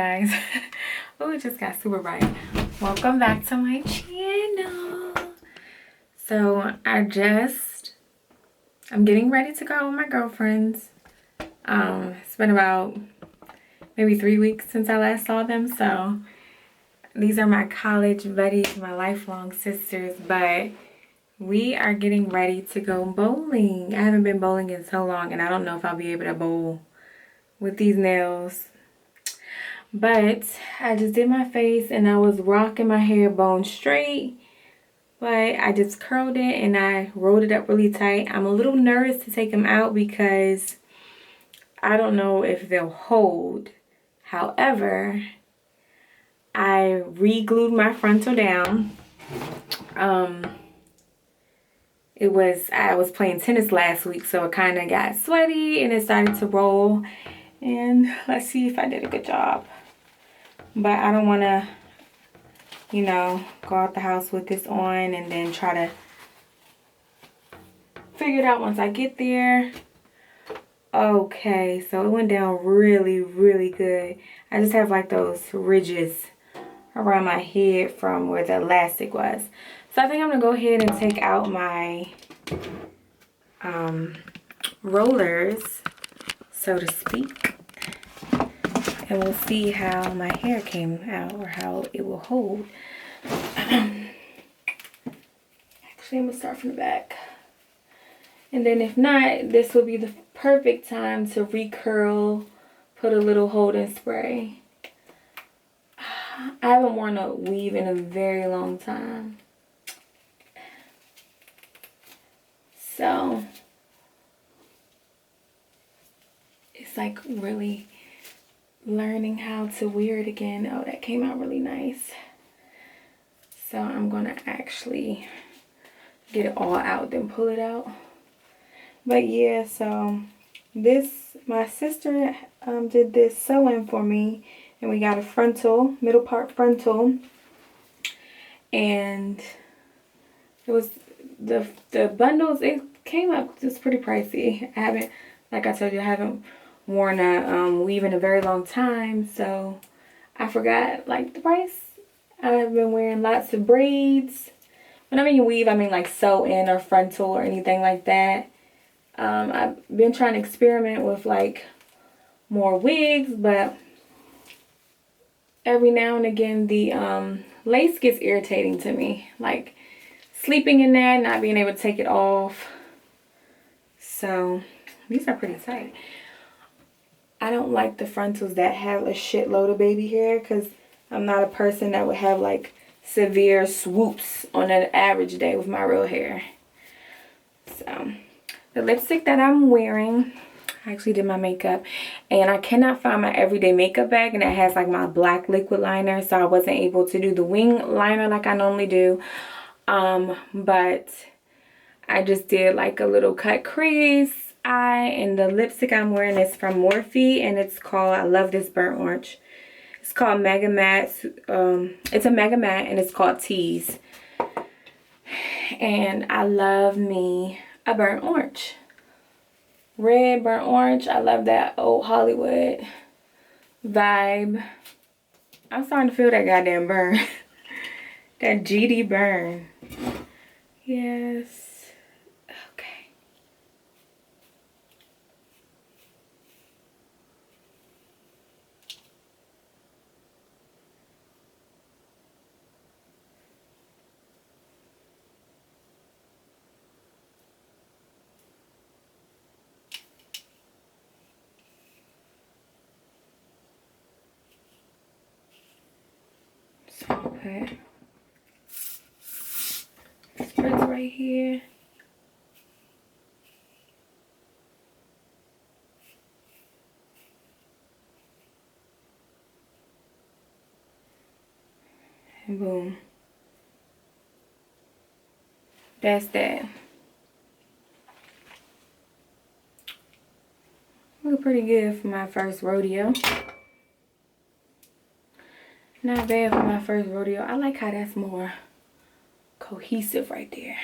guys. Oh, it just got super bright. Welcome back to my channel. So I'm getting ready to go out with my girlfriends. It's been about maybe 3 weeks since I last saw them. So these are my college buddies, my lifelong sisters, but we are getting ready to go bowling. I haven't been bowling in so long, and I don't know if I'll be able to bowl with these nails. But I just did my face and I was rocking my hair bone straight, but I just curled it and I rolled it up really tight. I'm a little nervous to take them out because I don't know if they'll hold. However, I re-glued my frontal down. I was playing tennis last week, so it kind of got sweaty and it started to roll. And let's see if I did a good job. But I don't want to, you know, go out the house with this on and then try to figure it out once I get there. Okay, so it went down really, really good. I just have like those ridges around my head from where the elastic was. So I think I'm going to go ahead and take out my rollers, so to speak. And we'll see how my hair came out or how it will hold. Actually, I'm going to start from the back. And then if not, this will be the perfect time to recurl, put a little holding spray. I haven't worn a weave in a very long time. So, it's like really learning how to wear it again. Oh, that came out really nice. So I'm gonna actually get it all out, then pull it out. But yeah, so my sister did this sewing for me, and we got a frontal, middle part frontal, and it was the bundles. It came up just pretty pricey. I haven't, like I told you, I haven't worn a weave in a very long time, so I forgot like the price. I've been wearing lots of braids. When I mean weave, I mean like sew in or frontal or anything like that. I've been trying to experiment with like more wigs, but every now and again the lace gets irritating to me, like sleeping in that, not being able to take it off. So these are pretty tight. I don't like the frontals that have a shitload of baby hair because I'm not a person that would have like severe swoops on an average day with my real hair. So the lipstick that I'm wearing, I actually did my makeup and I cannot find my everyday makeup bag, and it has like my black liquid liner, so I wasn't able to do the wing liner like I normally do. But I just did like a little cut crease eye, and the lipstick I'm wearing is from Morphe, and it's called, I love this burnt orange. It's called Mega Matte. It's a Mega Matte and it's called Tease. And I love me a burnt orange. Red burnt orange. I love that old Hollywood vibe. I'm starting to feel that goddamn burn. That GD burn. Yes. Okay. So I'll put spritz right here. And boom. That's that. Look pretty good for my first rodeo. Not bad for my first rodeo. I like how that's more cohesive right there.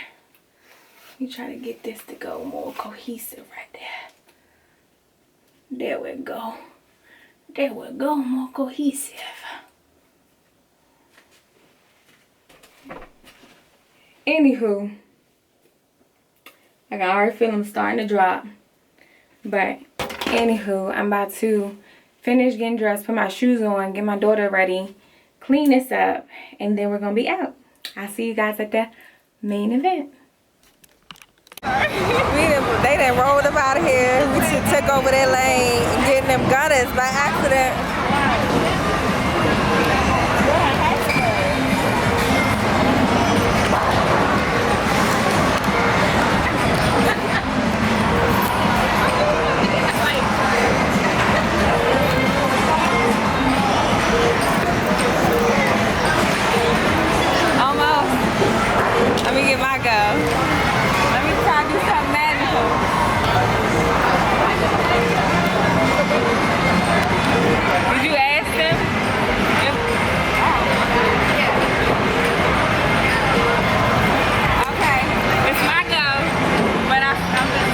You try to get this to go more cohesive right there. There we go. There we go, more cohesive. Anywho, I can already feel them starting to drop. But anywho, I'm about to finish getting dressed, put my shoes on, get my daughter ready, clean this up, and then we're gonna be out. I'll see you guys at the main event. They done rolled up out of here. We took over their lane and getting them gunners by accident. Almost. Let me get my go. Let me try to do something magical. Did you ask them? Okay, it's my go, but I'm just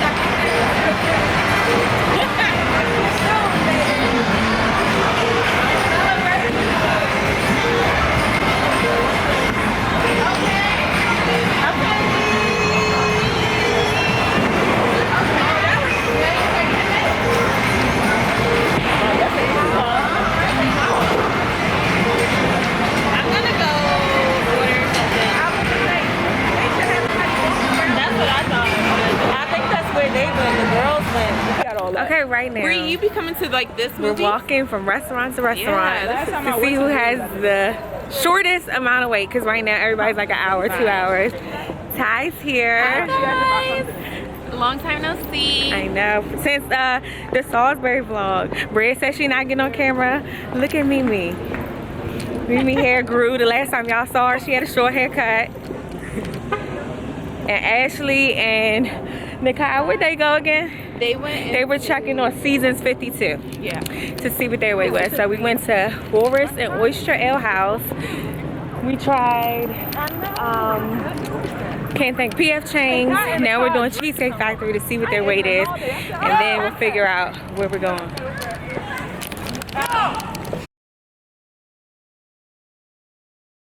Okay, right now. Were you be coming to like this movie? We're walking from restaurant to restaurant Yeah, to see who has the shortest amount of weight, because right now everybody's like an hour, 2 hours. Ty's here. Hi guys. Long time no see. I know. Since the Salisbury vlog. Bria said she not getting on camera. Look at Mimi. Mimi hair grew. The last time y'all saw her, she had a short haircut. And Ashley and Nikai, where'd they go again? They were checking on Seasons 52. Yeah. To see what their weight was. So we went to Walrus and Oyster Ale House. We tried can't think PF Chang's. Now we're doing Cheesecake Factory to see what their weight is, and then we'll figure out where we're going.